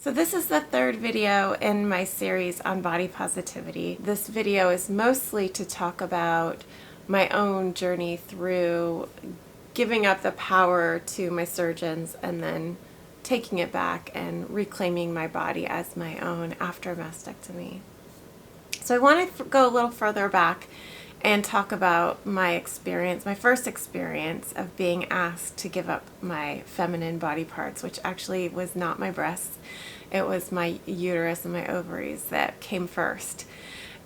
So this is the third video in my series on body positivity. This video is mostly to talk about my own journey through giving up the power to my surgeons and then taking it back and reclaiming my body as my own after mastectomy. So I want to go a little further back and talk about my experience, my first experience of being asked to give up my feminine body parts, which actually was not my breasts. It was my uterus and my ovaries that came first.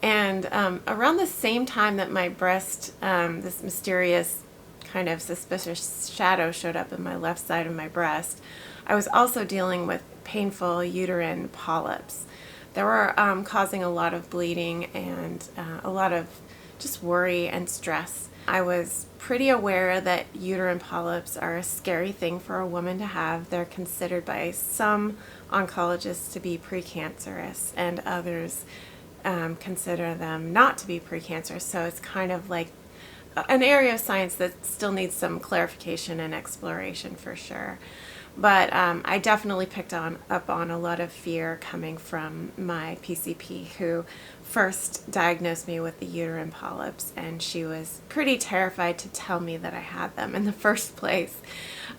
And around the same time that my breast, this mysterious kind of suspicious shadow showed up in my left side of my breast, I was also dealing with painful uterine polyps. They were causing a lot of bleeding and a lot of just worry and stress. I was pretty aware that uterine polyps are a scary thing for a woman to have. They're considered by some oncologists to be precancerous, and others consider them not to be precancerous. So it's kind of like an area of science that still needs some clarification and exploration for sure. But I definitely picked up on a lot of fear coming from my PCP, who first diagnosed me with the uterine polyps, and she was pretty terrified to tell me that I had them in the first place.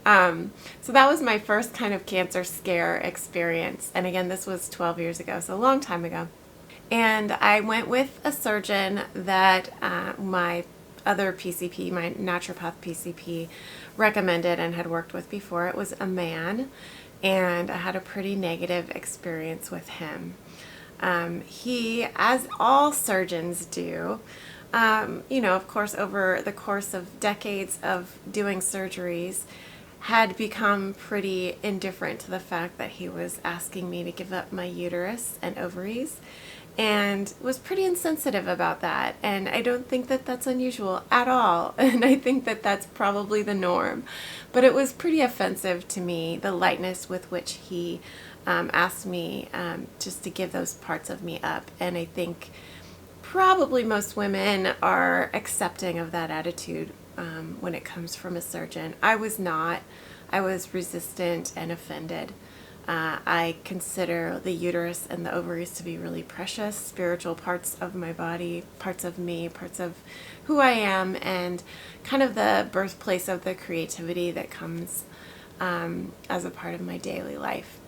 So that was my first kind of cancer scare experience. And again, this was 12 years ago, so a long time ago. And I went with a surgeon that my other PCP, my naturopath PCP, recommended and had worked with before. It was a man, and I had a pretty negative experience with him. He, as all surgeons do, of course, over the course of decades of doing surgeries, had become pretty indifferent to the fact that he was asking me to give up my uterus and ovaries, and was pretty insensitive about that. And I don't think that that's unusual at all, and I think that that's probably the norm. But it was pretty offensive to me, the lightness with which he asked me just to give those parts of me up. And I think probably most women are accepting of that attitude when it comes from a surgeon. I was not. I was resistant and offended. I consider the uterus and the ovaries to be really precious, spiritual parts of my body, parts of me, parts of who I am, and kind of the birthplace of the creativity that comes as a part of my daily life.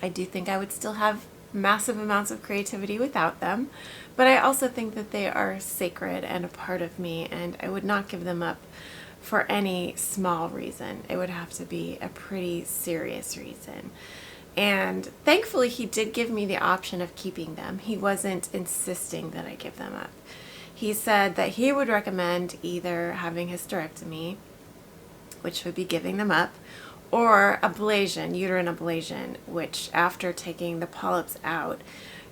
I do think I would still have massive amounts of creativity without them, but I also think that they are sacred and a part of me, and I would not give them up for any small reason. It would have to be a pretty serious reason. And thankfully, he did give me the option of keeping them. He wasn't insisting that I give them up. He said that he would recommend either having hysterectomy, which would be giving them up, or ablation, uterine ablation, which after taking the polyps out,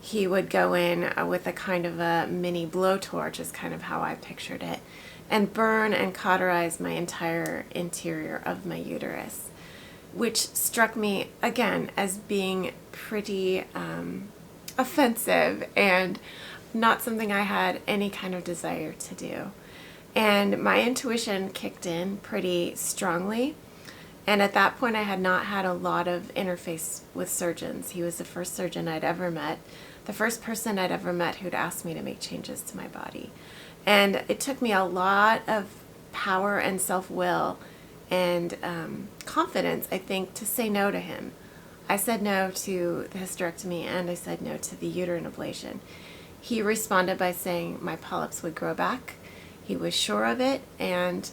he would go in with a kind of a mini blowtorch, is kind of how I pictured it, and burn and cauterize my entire interior of my uterus, which struck me, again, as being pretty offensive and not something I had any kind of desire to do. And my intuition kicked in pretty strongly. And at that point, I had not had a lot of interface with surgeons. He was the first surgeon I'd ever met, the first person I'd ever met who'd asked me to make changes to my body. And it took me a lot of power and self-will and confidence, I think, to say no to him. I said no to the hysterectomy, and I said no to the uterine ablation. He responded by saying my polyps would grow back. He was sure of it, and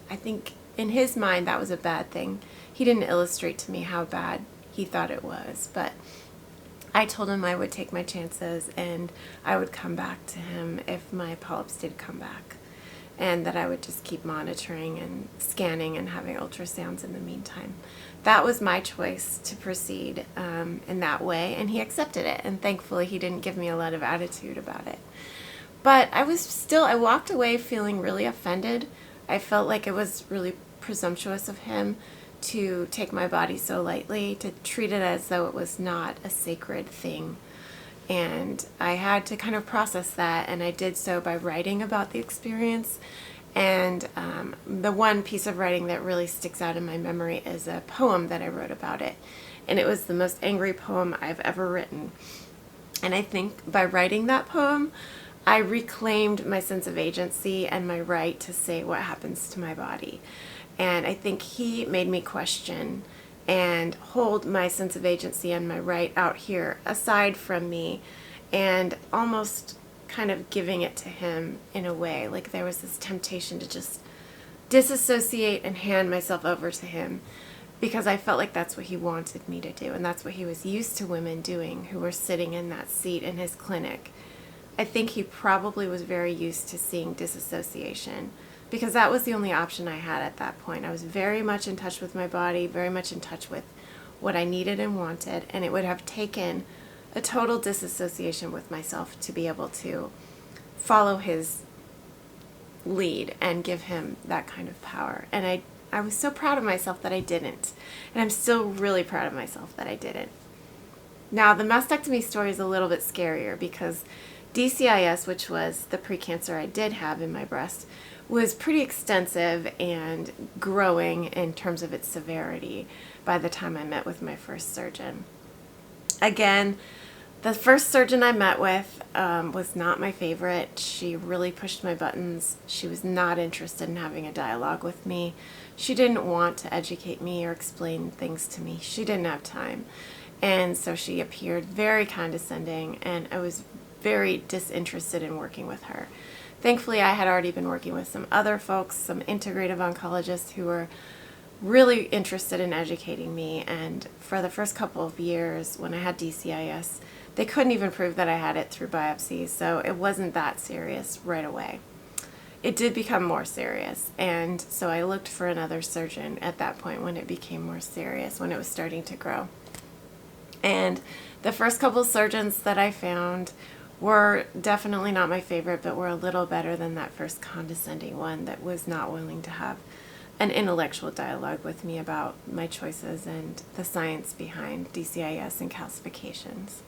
I think in his mind that was a bad thing. He didn't illustrate to me how bad he thought it was, but I told him I would take my chances and I would come back to him if my polyps did come back, and that I would just keep monitoring and scanning and having ultrasounds in the meantime. That was my choice to proceed in that way, and he accepted it, and thankfully he didn't give me a lot of attitude about it. But I walked away feeling really offended. I felt like it was really presumptuous of him to take my body so lightly, to treat it as though it was not a sacred thing. And I had to kind of process that, and I did so by writing about the experience. And the one piece of writing that really sticks out in my memory is a poem that I wrote about it. and it was the most angry poem I've ever written. And I think by writing that poem, I reclaimed my sense of agency and my right to say what happens to my body. And I think he made me question and hold my sense of agency and my right out here aside from me, and almost kind of giving it to him in a way. Like there was this temptation to just disassociate and hand myself over to him, because I felt like that's what he wanted me to do, and that's what he was used to women doing who were sitting in that seat in his clinic. I think he probably was very used to seeing disassociation, because that was the only option I had at that point. I was very much in touch with my body, very much in touch with what I needed and wanted, and it would have taken a total disassociation with myself to be able to follow his lead and give him that kind of power. And I was so proud of myself that I didn't. And I'm still really proud of myself that I didn't. Now, the mastectomy story is a little bit scarier, because DCIS, which was the precancer I did have in my breast, was pretty extensive and growing in terms of its severity by the time I met with my first surgeon. Again, the first surgeon I met with was not my favorite. She really pushed my buttons. She was not interested in having a dialogue with me. She didn't want to educate me or explain things to me. She didn't have time. And so she appeared very condescending, and I was very disinterested in working with her. Thankfully, I had already been working with some other folks, some integrative oncologists who were really interested in educating me, and for the first couple of years when I had DCIS, they couldn't even prove that I had it through biopsies, so it wasn't that serious right away. It did become more serious, and so I looked for another surgeon at that point when it became more serious, when it was starting to grow. And the first couple of surgeons that I found were definitely not my favorite, but were a little better than that first condescending one that was not willing to have an intellectual dialogue with me about my choices and the science behind DCIS and calcifications.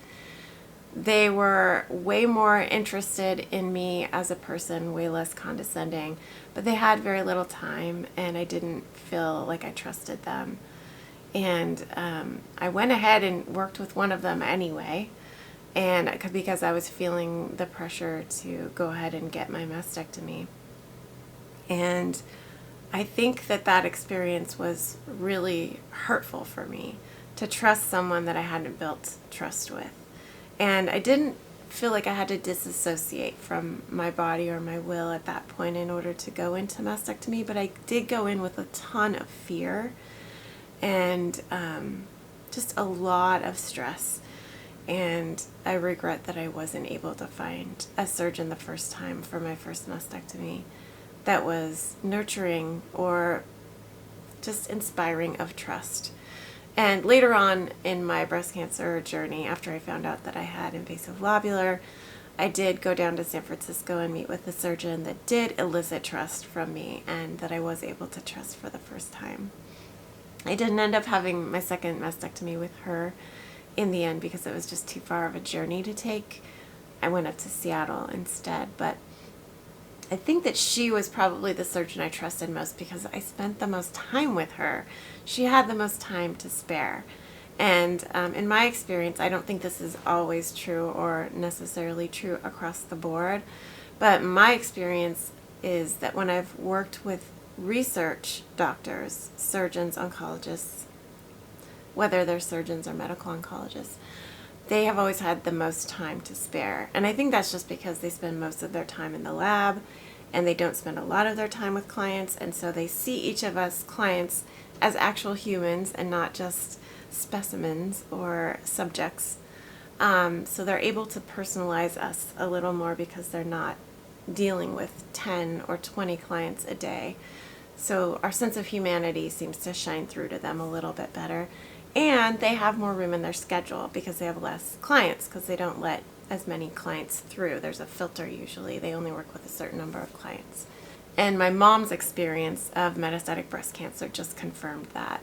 They were way more interested in me as a person, way less condescending, but they had very little time, and I didn't feel like I trusted them. And I went ahead and worked with one of them anyway, and because I was feeling the pressure to go ahead and get my mastectomy. And I think that experience was really hurtful for me, to trust someone that I hadn't built trust with. And I didn't feel like I had to disassociate from my body or my will at that point in order to go into mastectomy, but I did go in with a ton of fear and just a lot of stress. And I regret that I wasn't able to find a surgeon the first time for my first mastectomy that was nurturing or just inspiring of trust. And later on in my breast cancer journey, after I found out that I had invasive lobular, I did go down to San Francisco and meet with a surgeon that did elicit trust from me, and that I was able to trust for the first time. I didn't end up having my second mastectomy with her in the end, because it was just too far of a journey to take. I went up to Seattle instead, but I think that she was probably the surgeon I trusted most, because I spent the most time with her. She had the most time to spare. And in my experience, I don't think this is always true or necessarily true across the board, but my experience is that when I've worked with research doctors, surgeons, oncologists, whether they're surgeons or medical oncologists, they have always had the most time to spare. And I think that's just because they spend most of their time in the lab, and they don't spend a lot of their time with clients, and so they see each of us clients as actual humans and not just specimens or subjects. So they're able to personalize us a little more, because they're not dealing with 10 or 20 clients a day. So our sense of humanity seems to shine through to them a little bit better. And they have more room in their schedule because they have less clients, because they don't let as many clients through. There's a filter usually. They only work with a certain number of clients. And my mom's experience of metastatic breast cancer just confirmed that.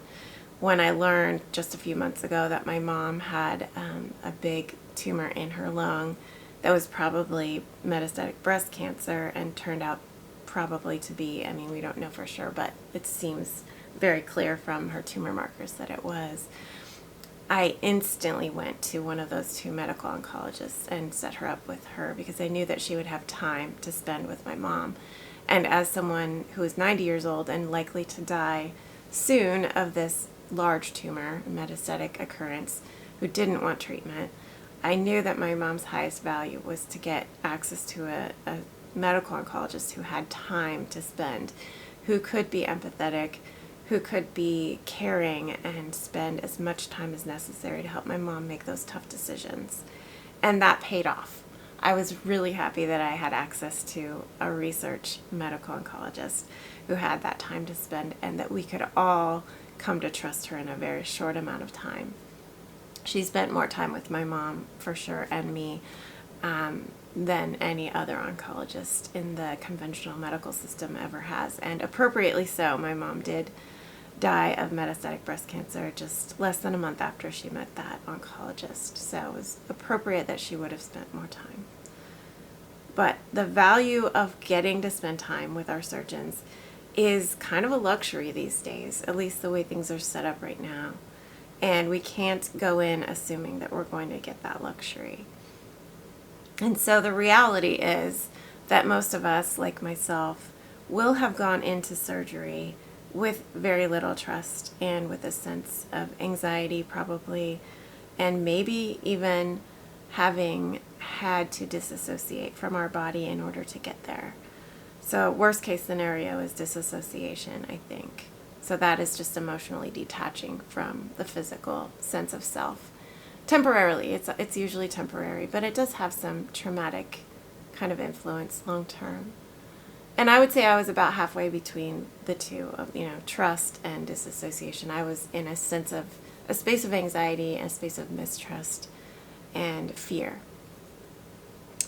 When I learned just a few months ago that my mom had a big tumor in her lung that was probably metastatic breast cancer, and turned out probably to be, I mean, we don't know for sure, but it seems very clear from her tumor markers that it was. I instantly went to one of those two medical oncologists and set her up with her because I knew that she would have time to spend with my mom. And as someone who is 90 years old and likely to die soon of this large tumor, metastatic occurrence, who didn't want treatment, I knew that my mom's highest value was to get access to a medical oncologist who had time to spend, who could be empathetic, who could be caring and spend as much time as necessary to help my mom make those tough decisions. And that paid off. I was really happy that I had access to a research medical oncologist who had that time to spend and that we could all come to trust her in a very short amount of time. She spent more time with my mom, for sure, and me, than any other oncologist in the conventional medical system ever has. And appropriately so. My mom did die of metastatic breast cancer just less than a month after she met that oncologist. So it was appropriate that she would have spent more time. But the value of getting to spend time with our surgeons is kind of a luxury these days, at least the way things are set up right now. And we can't go in assuming that we're going to get that luxury. And so the reality is that most of us, like myself, will have gone into surgery with very little trust and with a sense of anxiety probably, and maybe even having had to disassociate from our body in order to get there. So worst case scenario is disassociation, I think. So that is just emotionally detaching from the physical sense of self. Temporarily, it's usually temporary, but it does have some traumatic kind of influence long term. And I would say I was about halfway between the two of, trust and disassociation. I was in a space of anxiety, a space of mistrust and fear.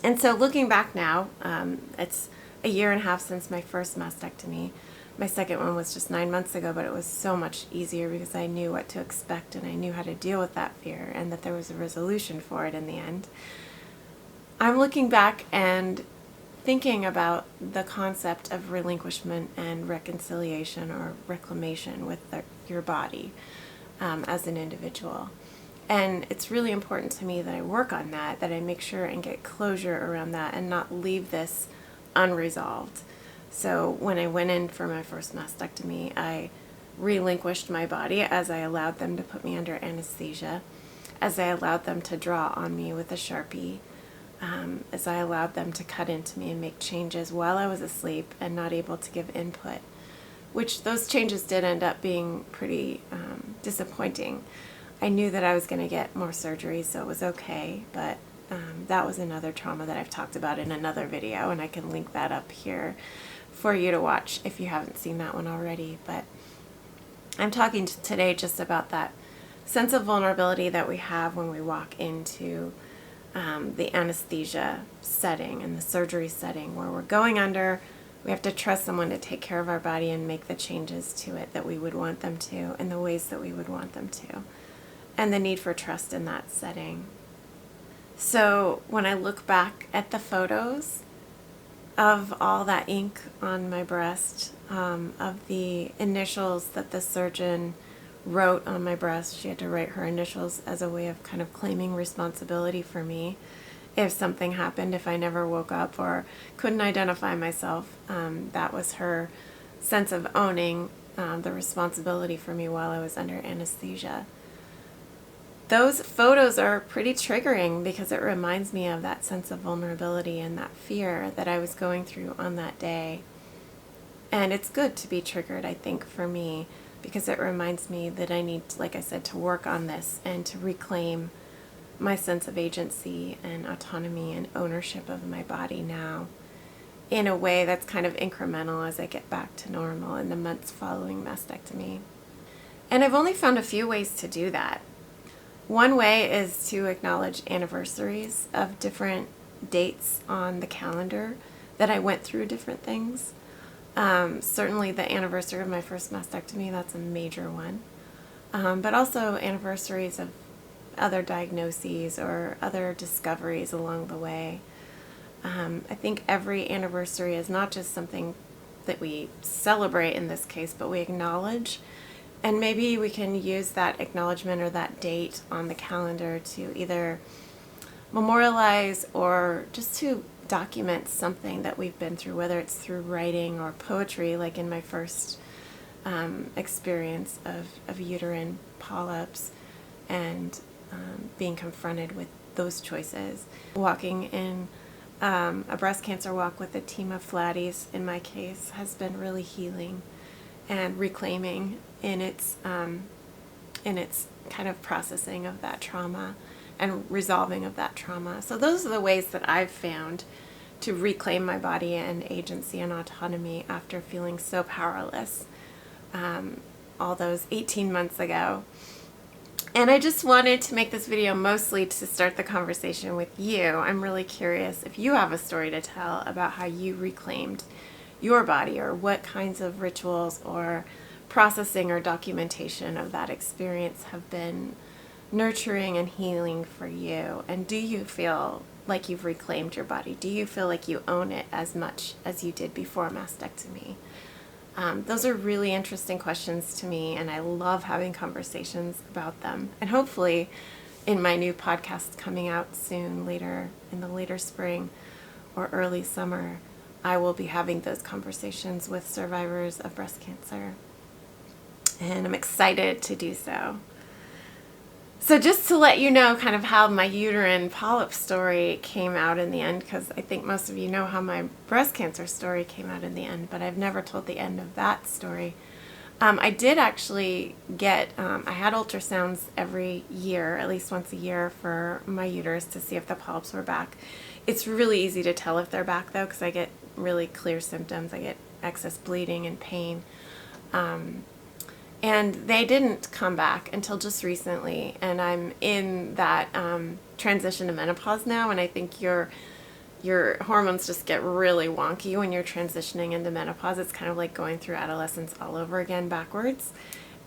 And so looking back now, it's a year and a half since my first mastectomy. My second one was just 9 months ago, but it was so much easier because I knew what to expect and I knew how to deal with that fear and that there was a resolution for it in the end. I'm looking back and thinking about the concept of relinquishment and reconciliation or reclamation with your body as an individual. And it's really important to me that I work on that I make sure and get closure around that and not leave this unresolved. So when I went in for my first mastectomy, I relinquished my body as I allowed them to put me under anesthesia, as I allowed them to draw on me with a Sharpie, as I allowed them to cut into me and make changes while I was asleep and not able to give input, which those changes did end up being pretty disappointing. I knew that I was going to get more surgery, so it was okay, but that was another trauma that I've talked about in another video, and I can link that up here for you to watch if you haven't seen that one already. But I'm talking today just about that sense of vulnerability that we have when we walk into the anesthesia setting and the surgery setting where we're going under. We have to trust someone to take care of our body and make the changes to it that we would want them to in the ways that we would want them to, and the need for trust in that setting. So when I look back at the photos of all that ink on my breast, of the initials that the surgeon wrote on my breast, she had to write her initials as a way of kind of claiming responsibility for me if something happened, if I never woke up or couldn't identify myself. That was her sense of owning the responsibility for me while I was under anesthesia. Those photos are pretty triggering because it reminds me of that sense of vulnerability and that fear that I was going through on that day. And it's good to be triggered, I think, for me, because it reminds me that I need, like I said, to work on this and to reclaim my sense of agency and autonomy and ownership of my body now in a way that's kind of incremental as I get back to normal in the months following mastectomy. And I've only found a few ways to do that. One way is to acknowledge anniversaries of different dates on the calendar that I went through different things. Certainly the anniversary of my first mastectomy, that's a major one. But also anniversaries of other diagnoses or other discoveries along the way. I think every anniversary is not just something that we celebrate in this case, but we acknowledge And maybe we can use that acknowledgement or that date on the calendar to either memorialize or just to document something that we've been through, whether it's through writing or poetry, like in my first experience of uterine polyps and being confronted with those choices. Walking in a breast cancer walk with a team of flatties, in my case, has been really healing and reclaiming in its kind of processing of that trauma and resolving of that trauma. So those are the ways that I've found to reclaim my body and agency and autonomy after feeling so powerless all those 18 months ago. And I just wanted to make this video mostly to start the conversation with you. I'm really curious if you have a story to tell about how you reclaimed your body, or what kinds of rituals or processing or documentation of that experience have been nurturing and healing for you. And do you feel like you've reclaimed your body? Do you feel like you own it as much as you did before mastectomy? Those are really interesting questions to me, and I love having conversations about them. And hopefully in my new podcast coming out soon, later in the later spring or early summer, I will be having those conversations with survivors of breast cancer. And I'm excited to do so. So just to let you know kind of how my uterine polyp story came out in the end, because I think most of you know how my breast cancer story came out in the end, but I've never told the end of that story. I did actually get, I had ultrasounds every year, at least once a year, for my uterus to see if the polyps were back. It's really easy to tell if they're back though, because I get really clear symptoms. I get excess bleeding and pain. And they didn't come back until just recently, and I'm in that transition to menopause now, and I think your hormones just get really wonky when you're transitioning into menopause. It's kind of like going through adolescence all over again backwards.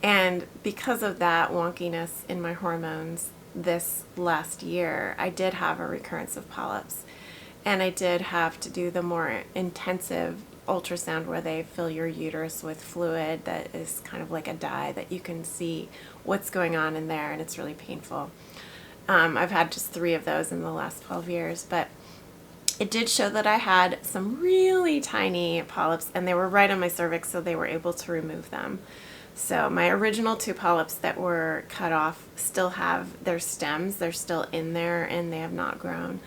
And because of that wonkiness in my hormones this last year, I did have a recurrence of polyps, and I did have to do the more intensive ultrasound where they fill your uterus with fluid that is kind of like a dye that you can see what's going on in there, and it's really painful. I've had just 3 of those in the last 12 years, but it did show that I had some really tiny polyps, and they were right on my cervix, so they were able to remove them. So my original 2 polyps that were cut off still have their stems. They're still in there, and they have not grown.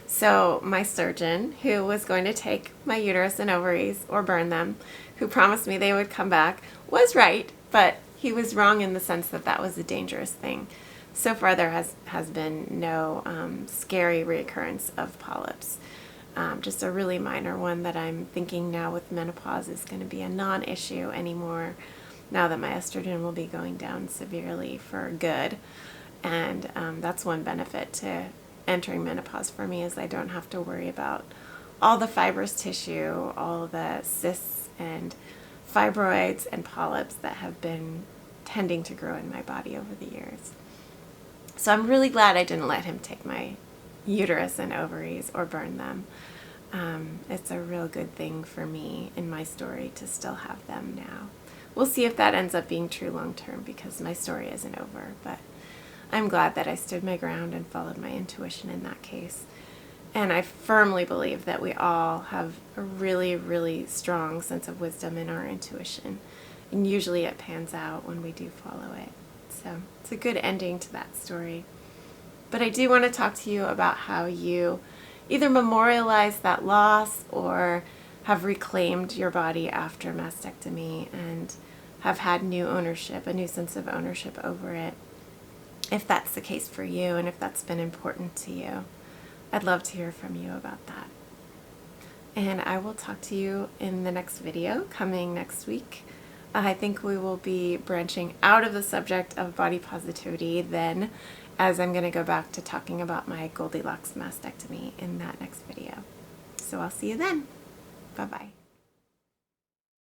So my surgeon, who was going to take my uterus and ovaries or burn them, who promised me they would come back, was right, but he was wrong in the sense that that was a dangerous thing. So far there has been no scary reoccurrence of polyps. Just a really minor one that I'm thinking now with menopause is going to be a non-issue anymore, now that my estrogen will be going down severely for good. And that's one benefit to entering menopause for me, is I don't have to worry about all the fibrous tissue, all the cysts and fibroids and polyps that have been tending to grow in my body over the years. So I'm really glad I didn't let him take my uterus and ovaries or burn them. It's a real good thing for me in my story to still have them now. We'll see if that ends up being true long term, because my story isn't over, but I'm glad that I stood my ground and followed my intuition in that case. And I firmly believe that we all have a really, really strong sense of wisdom in our intuition. And usually it pans out when we do follow it. So it's a good ending to that story. But I do want to talk to you about how you either memorialize that loss or have reclaimed your body after mastectomy and have had new ownership, a new sense of ownership over it. If that's the case for you, and if that's been important to you, I'd love to hear from you about that. And I will talk to you in the next video coming next week. I think we will be branching out of the subject of body positivity then, as I'm going to go back to talking about my Goldilocks mastectomy in that next video. So I'll see you then. Bye-bye.